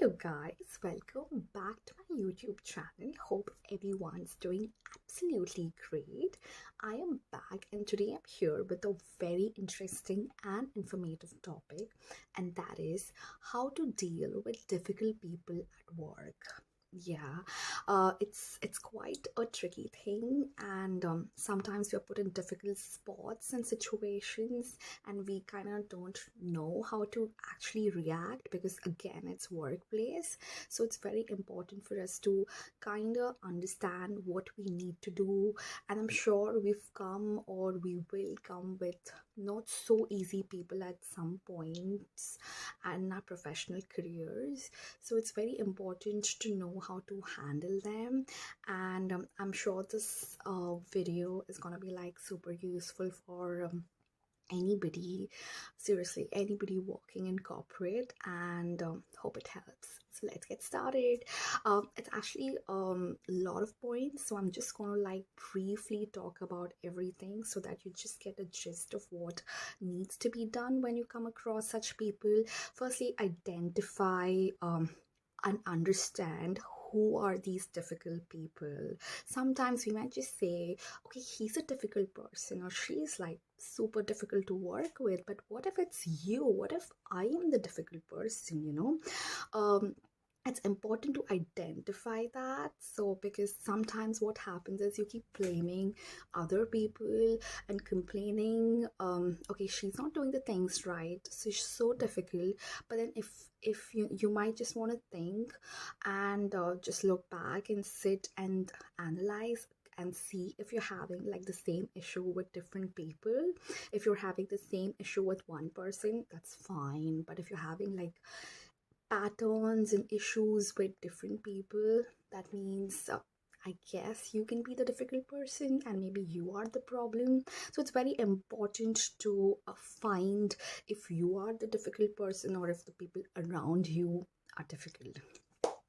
Hello guys, welcome back to my YouTube channel. Hope everyone's doing absolutely great. I am back and today I'm here with a very interesting and informative topic, and that is how to deal with difficult people at work. Yeah, it's quite a tricky thing, and sometimes we're put in difficult spots and situations, and we kind of don't know how to actually react because again, it's workplace. So it's very important for us to kind of understand what we need to do, and I'm sure we've come or we will come with not so easy people at some points in our professional careers, so it's very important to know how to handle them. And I'm sure this video is gonna be like super useful for anybody, seriously anybody working in corporate, and hope it helps. So let's get started. It's actually a lot of points, so I'm just gonna like briefly talk about everything so that you just get a gist of what needs to be done when you come across such people. Firstly, identify and understand who are these difficult people. Sometimes we might just say, okay, he's a difficult person or she's like super difficult to work with, but what if it's you? What if I am the difficult person, it's important to identify that. So because sometimes what happens is you keep blaming other people and complaining, okay, she's not doing the things right, so she's so difficult. But then if you might just want to think and just look back and sit and analyze and see if you're having like the same issue with different people. If you're having the same issue with one person, that's fine, but if you're having like patterns and issues with different people, that means I guess you can be the difficult person and maybe you are the problem. So it's very important to find if you are the difficult person or if the people around you are difficult.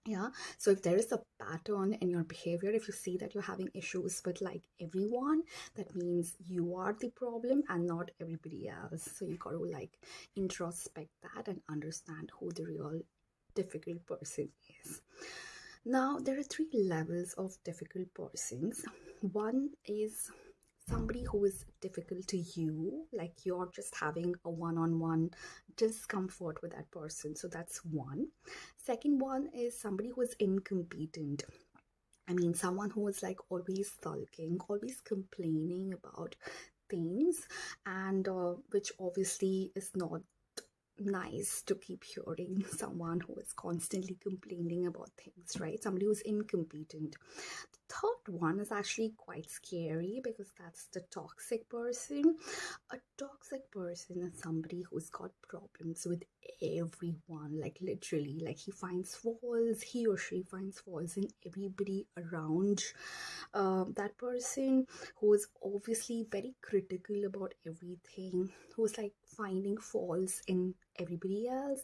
Yeah, so if there is a pattern in your behavior, if you see that you're having issues with like everyone, that means you are the problem and not everybody else. So you got to like introspect that and understand who the real difficult person is. Now there are three levels of difficult persons. One is somebody who is difficult to you, like you're just having a one-on-one discomfort with that person, so that's one. Second one is somebody who is incompetent. I mean, someone who is like always sulking, always complaining about things, and which obviously is not nice to keep hearing. Someone who is constantly complaining about things, right? Somebody who's incompetent. The third one is actually quite scary because that's the toxic person. A toxic person is somebody who's got problems with everyone, like literally, like he or she finds faults in everybody around that person, who is obviously very critical about everything, who's like finding faults in everybody else,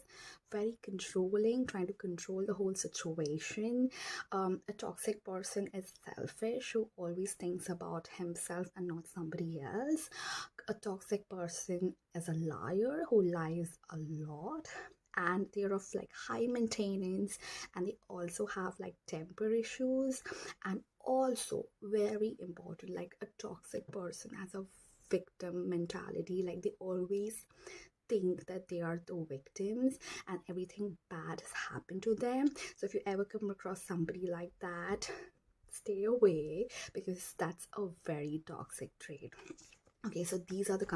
very controlling, trying to control the whole situation. A toxic person is selfish, who always thinks about himself and not somebody else. A toxic person is a liar who lies a lot, and they're of like high maintenance, and they also have like temper issues. And also very important, like a toxic person has a victim mentality, like they always think that they are the victims and everything bad has happened to them. So if you ever come across somebody like that, stay away, because that's a very toxic trait. Okay, so these are the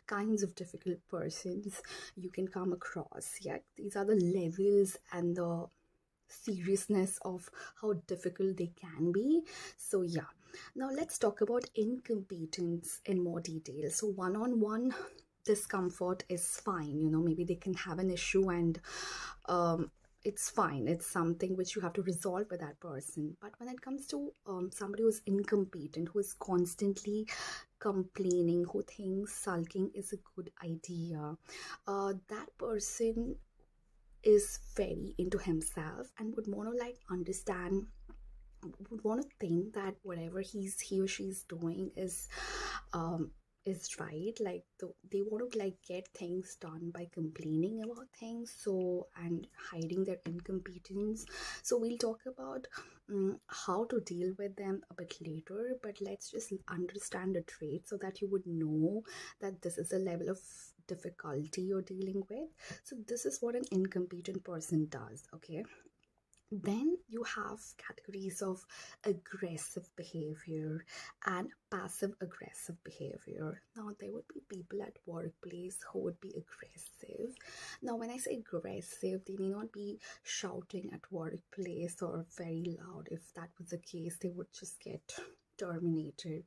kinds of difficult persons you can come across. Yeah, these are the levels and the seriousness of how difficult they can be. So yeah, now let's talk about incompetence in more detail. So one-on-one discomfort is fine, maybe they can have an issue, and it's fine, it's something which you have to resolve with that person. But when it comes to somebody who's incompetent, who is constantly complaining, who thinks sulking is a good idea, that person is very into himself and would want to like understand, would want to think that whatever he or she's doing is is right. Like they want to like get things done by complaining about things, so, and hiding their incompetence. So we'll talk about how to deal with them a bit later, but let's just understand the trait so that you would know that this is a level of difficulty you're dealing with. So this is what an incompetent person does, okay? Then you have categories of aggressive behavior and passive aggressive behavior. Now there would be people at workplace who would be aggressive. Now when I say aggressive, they may not be shouting at workplace or very loud. If that was the case, they would just get terminated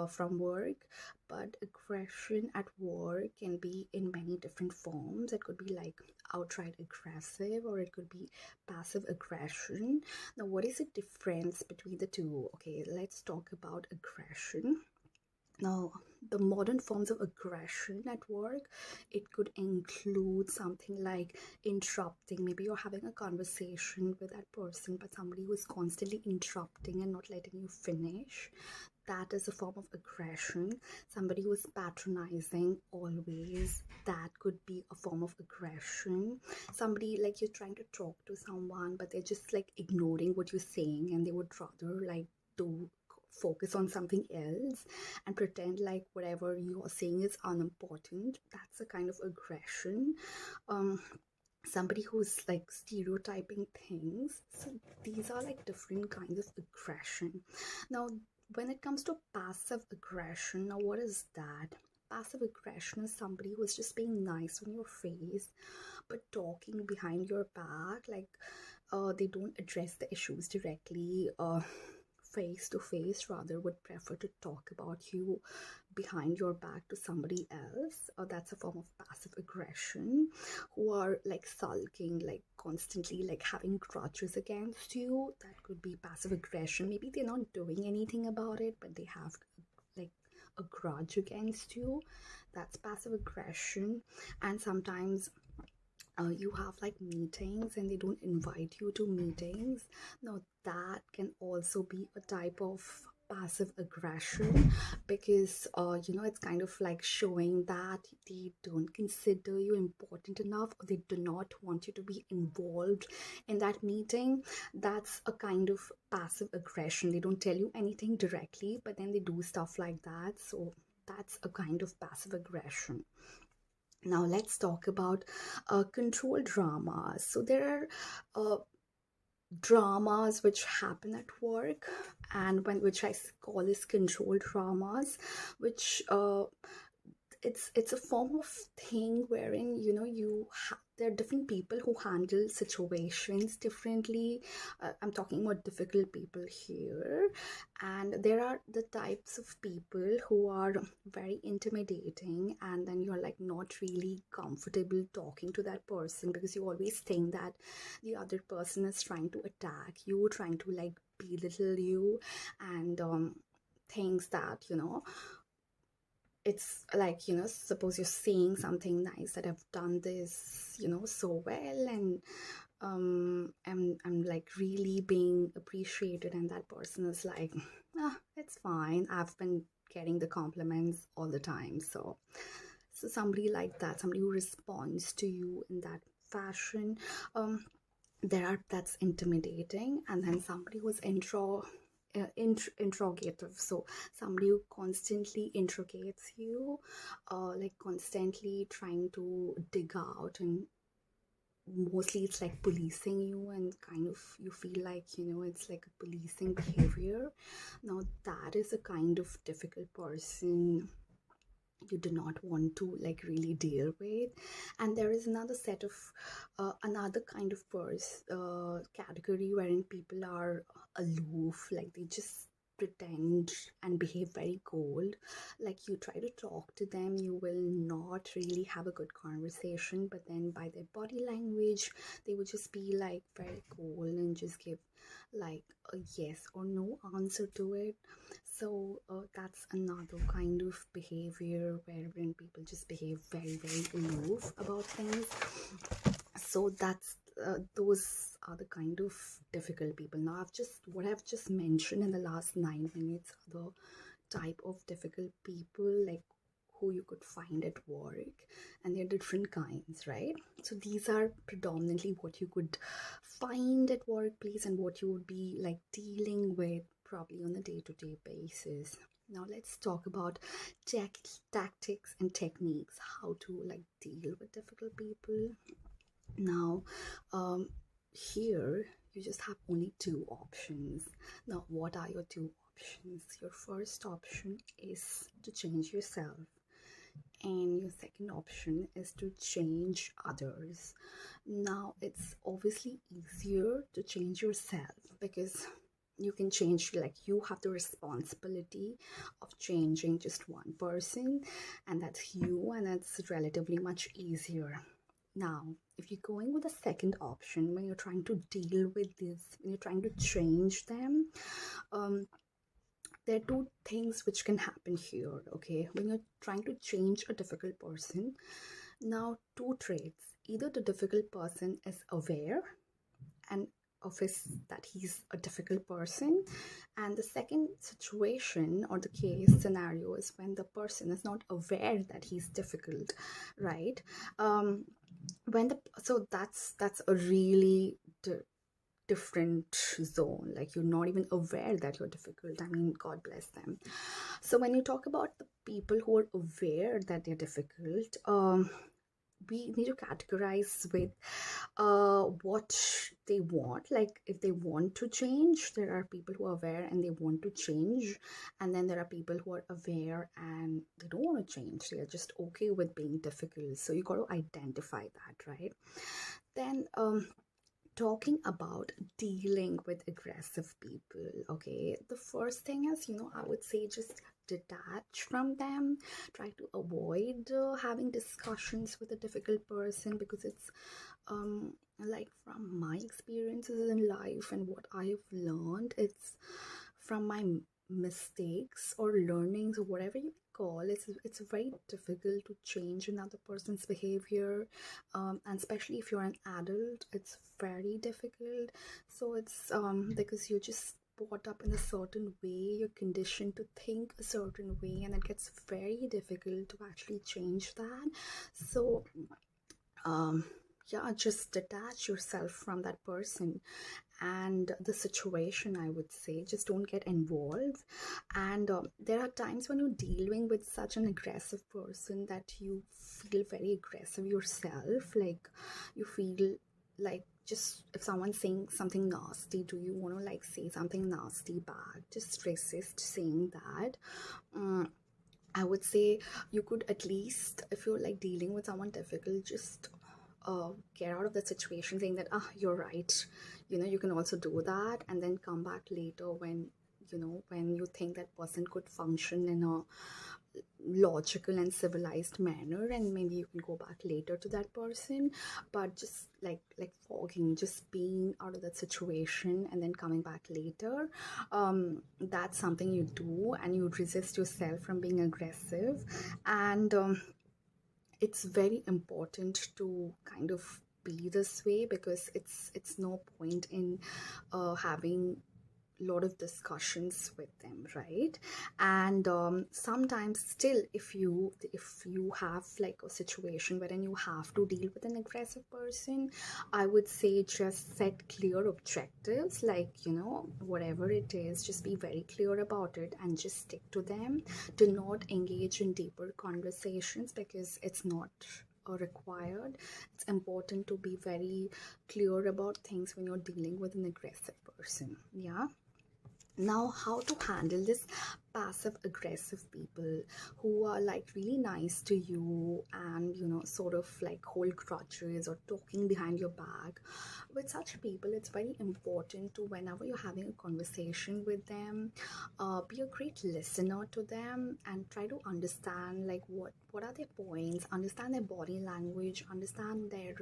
from work. But aggression at work can be in many different forms. It could be like outright aggressive, or it could be passive aggression. Now what is the difference between the two? Okay, let's talk about aggression. Now, the modern forms of aggression at work, it could include something like interrupting. Maybe you're having a conversation with that person, but somebody who is constantly interrupting and not letting you finish. That is a form of aggression. Somebody who is patronizing always, that could be a form of aggression. Somebody like you're trying to talk to someone, but they're just like ignoring what you're saying, and they would rather like do focus on something else and pretend like whatever you are saying is unimportant. That's a kind of aggression. Somebody who's like stereotyping things. So these are like different kinds of aggression. Now when it comes to passive aggression, now what is that? Passive aggression is somebody who's just being nice on your face but talking behind your back. Like they don't address the issues directly face to face, rather would prefer to talk about you behind your back to somebody else. That's a form of passive aggression. Who are like sulking, like constantly like having grudges against you. That could be passive aggression. Maybe they're not doing anything about it, but they have like a grudge against you. That's passive aggression. And sometimes you have like meetings and they don't invite you to meetings. Now that can also be a type of passive aggression, because it's kind of like showing that they don't consider you important enough, or they do not want you to be involved in that meeting. That's a kind of passive aggression. They don't tell you anything directly, but then they do stuff like that. So that's a kind of passive aggression. Now let's talk about control dramas. So there are dramas which happen at work, and which I call as control dramas, which it's a form of thing wherein there are different people who handle situations differently. I'm talking about difficult people here, and there are the types of people who are very intimidating, and then you're like not really comfortable talking to that person because you always think that the other person is trying to attack you, trying to like belittle you, and things that it's like, suppose you're saying something nice, that I've done this so well, and I'm like really being appreciated, and that person is like, it's fine, I've been getting the compliments all the time. So somebody like that, somebody who responds to you in that fashion, that's intimidating. And then somebody who's interrogative, so somebody who constantly interrogates you, like constantly trying to dig out, and mostly it's like policing you, and kind of you feel like it's like a policing behavior. Now that is a kind of difficult person you do not want to like really deal with. And there is another set of another kind of category wherein people are aloof, like they just pretend and behave very cold. Like you try to talk to them, you will not really have a good conversation, but then by their body language they would just be like very cold and just give like a yes or no answer to it. So that's another kind of behavior wherein people just behave very, very aloof about things. So that's those are the kind of difficult people. Now what I've just mentioned in the last 9 minutes are the type of difficult people, like who you could find at work, and there are different kinds, right? So these are predominantly what you could find at workplace and what you would be like dealing with probably on a day-to-day basis. Now let's talk about tactics and techniques, how to like deal with difficult people. Now, here you just have only two options. Now, what are your two options? Your first option is to change yourself, and your second option is to change others. Now, it's obviously easier to change yourself because you can change, like, you have the responsibility of changing just one person, and that's you, and that's relatively much easier. Now, if you're going with the second option, when you're trying to deal with this, when you're trying to change them, there are two things which can happen here, okay? When you're trying to change a difficult person, now two traits. Either the difficult person is aware and that he's a difficult person, and the second situation or the case scenario is when the person is not aware that he's difficult, right? So that's a really different zone. Like, you're not even aware that you're difficult. I mean, God bless them. So when you talk about the people who are aware that they're difficult, we need to categorize with what they want. Like, if they want to change, there are people who are aware and they want to change, and then there are people who are aware and they don't want to change. They're just okay with being difficult. So you got to identify that, right? Then talking about dealing with aggressive people, okay, the first thing is, I would say just detach from them. Try to avoid having discussions with a difficult person, because it's like, from my experiences in life and what I've learned, it's from my mistakes or learnings or whatever you call, it's very difficult to change another person's behavior, and especially if you're an adult, it's very difficult. So it's because you're just brought up in a certain way, you're conditioned to think a certain way, and it gets very difficult to actually change that. So yeah, just detach yourself from that person and the situation. I would say just don't get involved. And there are times when you're dealing with such an aggressive person that you feel very aggressive yourself. Like, you feel like, just if someone's saying something nasty, do you want to like say something nasty back? Just resist saying that. I would say you could at least, if you're like dealing with someone difficult, just get out of the situation saying that, you're right, you can also do that, and then come back later when you think that person could function in a logical and civilized manner, and maybe you can go back later to that person. But just like fogging, just being out of that situation and then coming back later, that's something you do, and you resist yourself from being aggressive. And it's very important to kind of be this way, because it's no point in having lot of discussions with them, right? And sometimes still, if you have like a situation wherein you have to deal with an aggressive person, I would say just set clear objectives. Like, whatever it is, just be very clear about it and just stick to them. Do not engage in deeper conversations, because it's not required. It's important to be very clear about things when you're dealing with an aggressive person. Yeah. Now, how to handle this passive aggressive people who are like really nice to you and sort of like hold grudges or talking behind your back. With such people, it's very important to, whenever you're having a conversation with them, be a great listener to them and try to understand like what are their points, understand their body language, understand their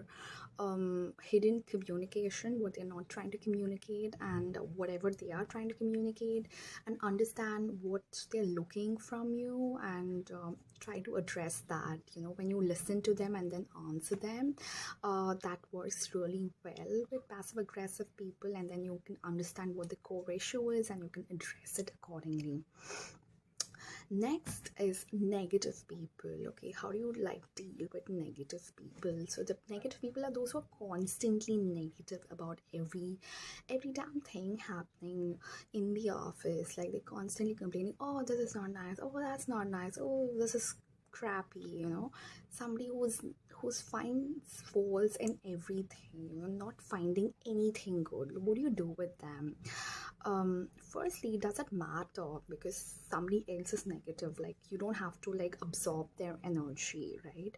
hidden communication, what they're not trying to communicate, and whatever they are trying to communicate, and understand what they're looking from you, and try to address that. When you listen to them and then answer them, that works really well with passive aggressive people, and then you can understand what the core issue is and you can address it accordingly. Next is negative people. Okay, how do you like deal with negative people? So the negative people are those who are constantly negative about every damn thing happening in the office. Like they're constantly complaining, oh, this is not nice, oh, that's not nice, oh, this is crappy, somebody who's finds faults in everything, not finding anything good. What do you do with them? Firstly, it doesn't matter because somebody else is negative. Like you don't have to like absorb their energy, right?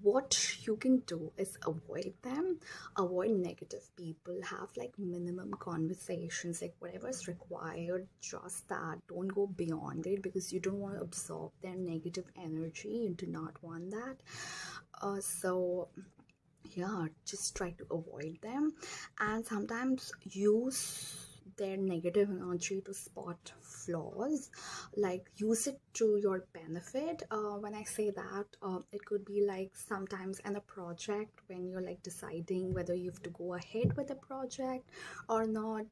What you can do is avoid them, avoid negative people, have like minimum conversations, like whatever is required, just that. Don't go beyond it because you don't want to absorb their negative energy. You do not want that. So yeah, just try to avoid them, and sometimes use their negative energy to spot flaws, like use it to your benefit. When I say that, it could be like sometimes in a project when you're like deciding whether you have to go ahead with the project or not.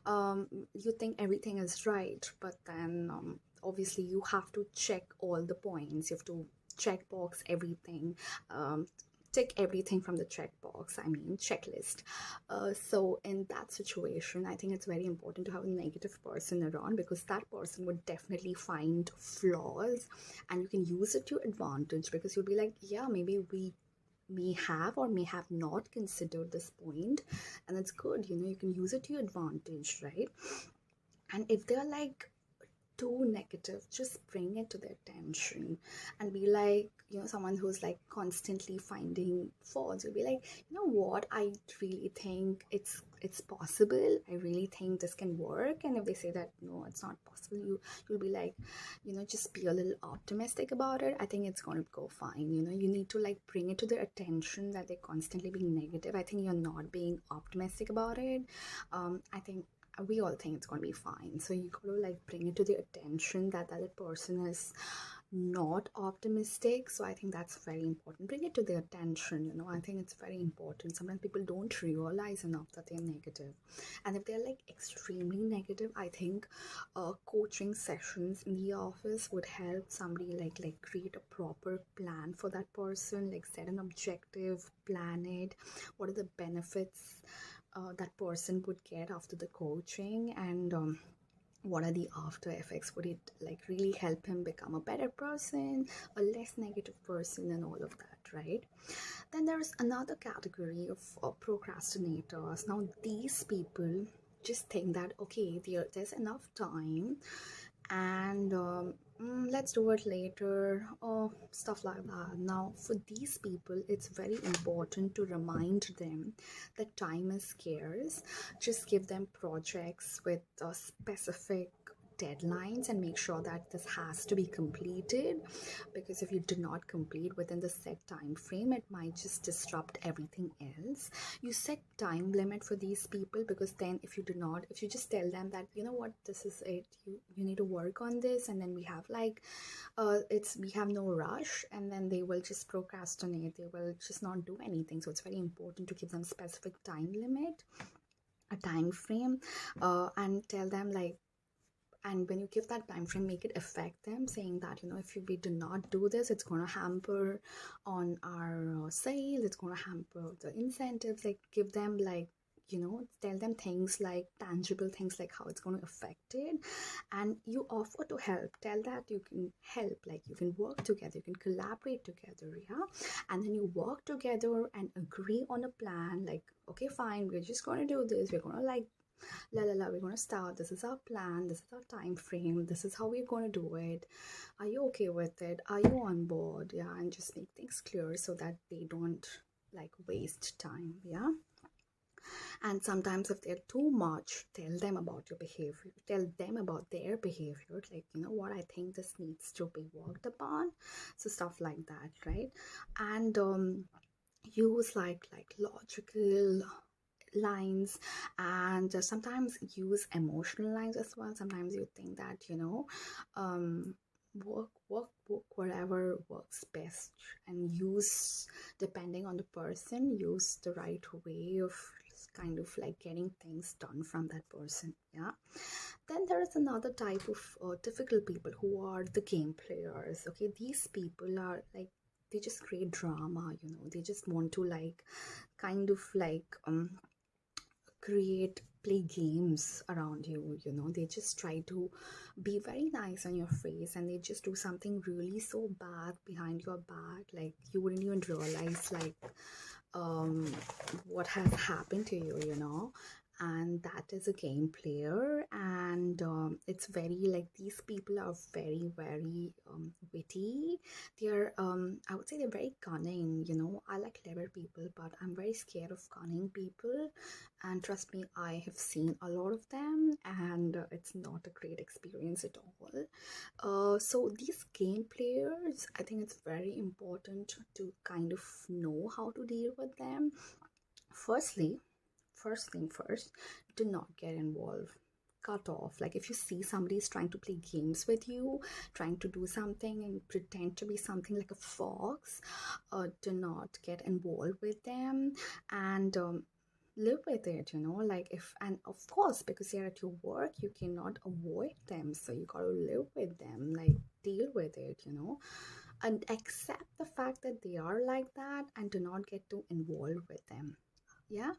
You think everything is right, but then obviously you have to check all the points. You have to check box everything, tick everything from the checkbox, I mean checklist. So in that situation, I think it's very important to have a negative person around, because that person would definitely find flaws and you can use it to your advantage, because you'll be like, yeah, maybe we may have or may have not considered this point, and it's good, you can use it to your advantage, right? And if they're like too negative, just bring it to their attention and be like, someone who's like constantly finding faults, you'll be like, what, I really think it's possible, I really think this can work. And if they say that no, it's not possible, you'll be like, just be a little optimistic about it. I think it's going to go fine. You need to like bring it to their attention that they're constantly being negative. I think you're not being optimistic about it. I think we all think it's going to be fine, so you gotta like bring it to the attention that that person is not optimistic. So I think that's very important. Bring it to their attention. I think it's very important. Sometimes people don't realize enough that they're negative, and if they're like extremely negative, I think coaching sessions in the office would help somebody like create a proper plan for that person, like set an objective, plan it, what are the benefits that person would get after the coaching, and what are the after effects. Would it like really help him become a better person, a less negative person, and all of that, right? Then there's another category of procrastinators. Now these people just think that okay, there's enough time, and let's do it later, or stuff like that. Now for these people, it's very important to remind them that time is scarce. Just give them projects with specific deadlines and make sure that this has to be completed, because if you do not complete within the set time frame, it might just disrupt everything else. You set time limit for these people, because then if you just tell them that what, this is it, you need to work on this, and then we have like we have no rush, and then they will just procrastinate, they will just not do anything. So it's very important to give them specific time limit, a time frame, and tell them like, and when you give that time frame, make it affect them, saying that if we do not do this, it's going to hamper on our sales, it's going to hamper the incentives. Like give them like, tell them things like tangible things, like how it's going to affect it, and you offer to help. Tell that you can help, like you can work together, you can collaborate together, yeah. And then you work together and agree on a plan, like okay, fine, we're just going to do this, we're going to like we're going to start, this is our plan, this is our time frame, this is how we're going to do it. Are you okay with it? Are you on board? Yeah. And just make things clear so that they don't like waste time, yeah. And sometimes if they're too much, tell them about your behavior, tell them about their behavior, like what, I think this needs to be worked upon. So stuff like that, right? And use like logical lines, and sometimes use emotional lines as well. Sometimes you think that work whatever works best, and use, depending on the person, use the right way of just kind of like getting things done from that person. Yeah. Then there is another type of difficult people who are the game players. Okay, these people are like, they just create drama, they just want to like kind of like play games around you. They just try to be very nice on your face, and they just do something really so bad behind your back, like you wouldn't even realize like um what has happened to you. And that is a game player. And it's very like, these people are very very witty. They're I would say they're very cunning. I like clever people, but I'm very scared of cunning people. And trust me, I have seen a lot of them, and it's not a great experience at all. So these game players, I think it's very important to kind of know how to deal with them. Firstly, first thing first, do not get involved. Cut off. Like, if you see somebody is trying to play games with you, trying to do something and pretend to be something like a fox, do not get involved with them. And live with it. Like, if, and of course, because they're at your work, you cannot avoid them, so you gotta live with them, like deal with it. And accept the fact that they are like that, and do not get too involved with them. Yeah.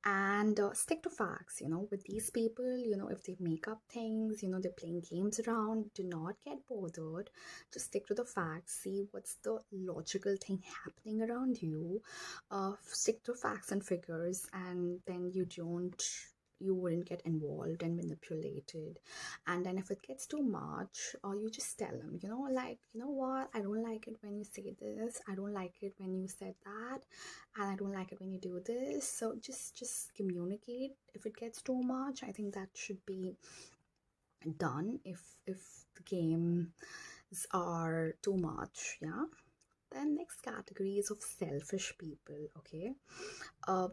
And stick to facts. With these people, if they make up things, they're playing games around, do not get bothered. Just stick to the facts, see what's the logical thing happening around you. Stick to facts and figures, and then you wouldn't get involved and manipulated. And then if it gets too much, you just tell them, like, what, I don't like it when you say this, I don't like it when you said that, and I don't like it when you do this. So just communicate. If it gets too much, I think that should be done. If the games are too much. Yeah. Then next category is of selfish people. Okay,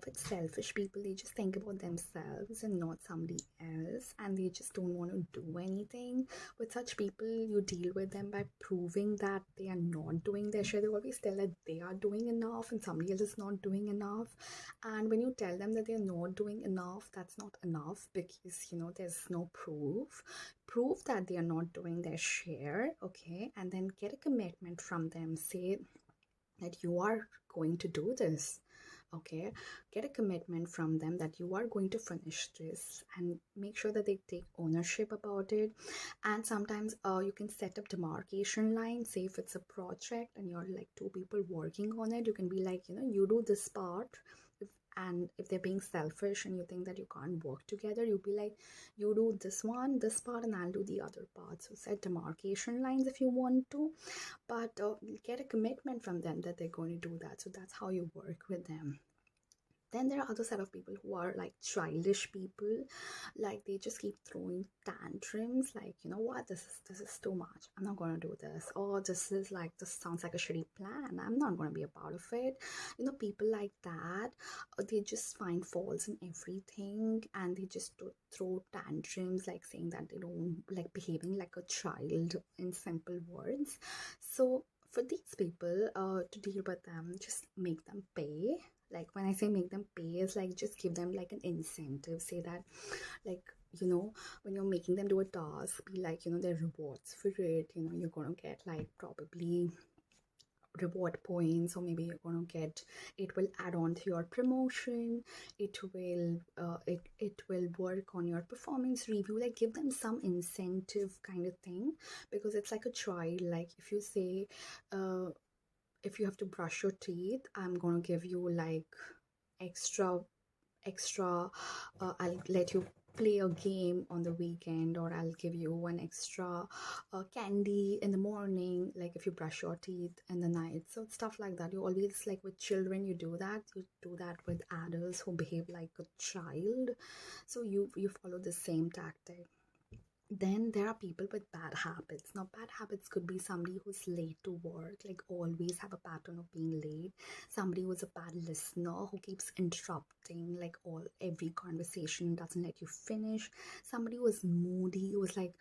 with selfish people, they just think about themselves and not somebody else, and they just don't want to do anything. With such people, you deal with them by proving that they are not doing their share. They always tell that they are doing enough and somebody else is not doing enough. And when you tell them that they're not doing enough, that's not enough, because there's no proof that they are not doing their share. Okay, and then get a commitment from them. Say that you are going to do this. Okay, get a commitment from them that you are going to finish this, and make sure that they take ownership about it. And sometimes you can set up demarcation lines. Say if it's a project and you're like two people working on it, you can be like, you do this part. And if they're being selfish and you think that you can't work together, you'll be like, you do this part and I'll do the other part. So set demarcation lines if you want to, but get a commitment from them that they're going to do that. So that's how you work with them. Then there are other set of people who are like childish people. Like, they just keep throwing tantrums, like, what, this is too much, I'm not going to do this, or this sounds like a shitty plan, I'm not going to be a part of it. People like that, they just find faults in everything, and they just throw tantrums, like saying that they don't, like behaving like a child, in simple words. So for these people, to deal with them, just make them pay. Like, when I say make them pay, is like, just give them like an incentive. Say that, like, when you're making them do a task, be like, there are rewards for it. You're gonna get like probably reward points, or maybe you're going to get, it will add on to your promotion, it will work on your performance review. Like, give them some incentive kind of thing, because it's like a trial. Like, if you say, if you have to brush your teeth, I'm going to give you like extra, I'll let you play a game on the weekend, or I'll give you an extra candy in the morning, like if you brush your teeth in the night. So stuff like that. You always, like with children, you do that with adults who behave like a child. So you follow the same tactic. Then there are people with bad habits. Now, bad habits could be somebody who's late to work, like always have a pattern of being late. Somebody who's a bad listener, who keeps interrupting, like every conversation, doesn't let you finish. Somebody who is moody, who is like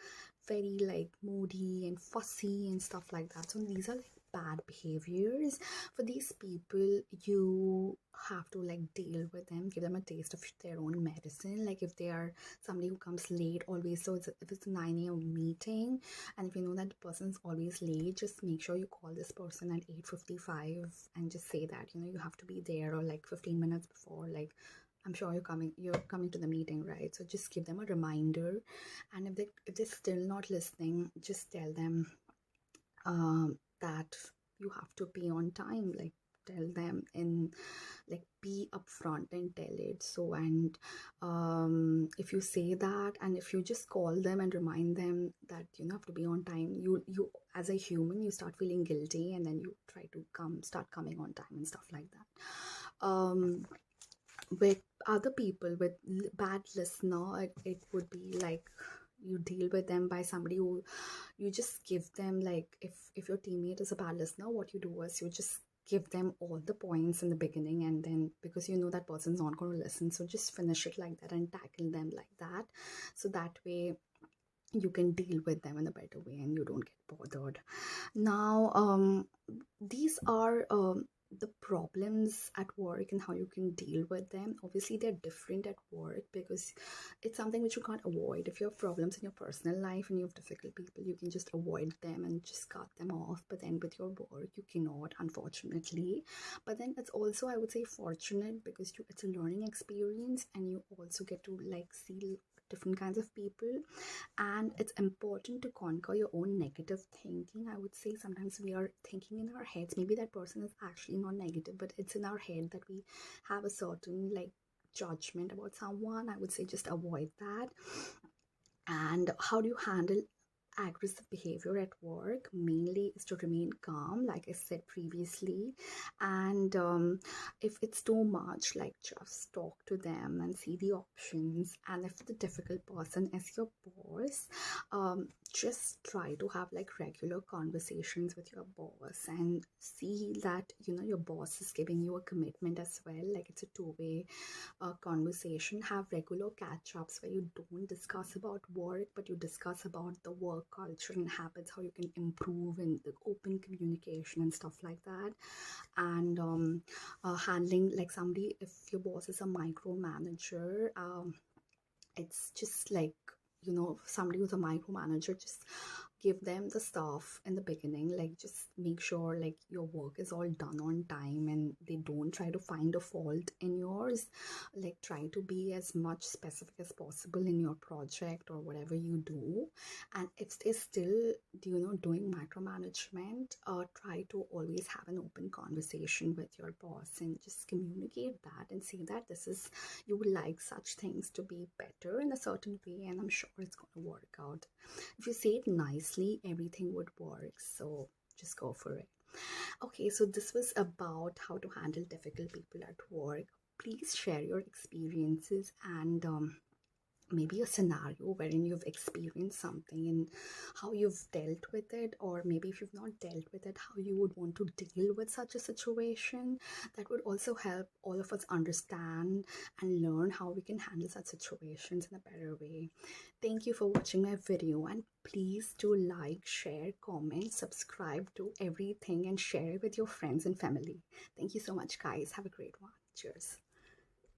very like moody and fussy and stuff like that. So these are like bad behaviors. For these people, you have to like deal with them, give them a taste of their own medicine. Like if they are somebody who comes late always, so if it's a 9 a.m. meeting, and if you know that the person's always late, just make sure you call this person at 8:55 and just say that, you know, you have to be there, or like 15 minutes before, like I'm sure you're coming to the meeting, right? So just give them a reminder. And if they're still not listening, just tell them that you have to be on time. Like tell them in, like, be upfront and tell it. So, and if you say that, and if you just call them and remind them that you have to be on time, you as a human, you start feeling guilty, and then you try to start coming on time and stuff like that. With other people, with bad listener, it would be like you deal with them by somebody who you just give them, like, if your teammate is a bad listener, what you do is you just give them all the points in the beginning, and then because you know that person's not going to listen, so just finish it like that and tackle them like that, so that way you can deal with them in a better way and you don't get bothered. Now these are the problems at work and how you can deal with them. Obviously they're different at work because it's something which you can't avoid. If you have problems in your personal life and you have difficult people, you can just avoid them and just cut them off, but then with your work you cannot, unfortunately. But then it's also, I would say, fortunate because it's a learning experience, and you also get to like see different kinds of people. And it's important to conquer your own negative thinking. I would say sometimes we are thinking in our heads, maybe that person is actually not negative, but it's in our head that we have a certain like judgment about someone. I would say just avoid that. And how do you handle aggressive behavior at work? Mainly is to remain calm, like I said previously. And if it's too much, like just talk to them and see the options. And if the difficult person is your boss, just try to have like regular conversations with your boss and see that, you know, your boss is giving you a commitment as well. Like it's a two-way conversation. Have regular catch-ups where you don't discuss about work, but you discuss about the work culture and habits, how you can improve, in the open communication and stuff like that. And handling like somebody, if your boss is a micromanager, it's just like, you know, somebody who's a micromanager, just give them the stuff in the beginning, like just make sure like your work is all done on time and they don't try to find a fault in yours. Like try to be as much specific as possible in your project or whatever you do. And if they're still, you know, doing micromanagement, try to always have an open conversation with your boss and just communicate that and say that this is, you would like such things to be better in a certain way, and I'm sure it's going to work out. If you say it nicely, everything would work, so just go for it. Okay, so this was about how to handle difficult people at work. Please share your experiences and maybe a scenario wherein you've experienced something and how you've dealt with it, or maybe if you've not dealt with it, how you would want to deal with such a situation. That would also help all of us understand and learn how we can handle such situations in a better way. Thank you for watching my video, and please do like, share, comment, subscribe to everything, and share it with your friends and family. Thank you so much, guys. Have a great one. Cheers.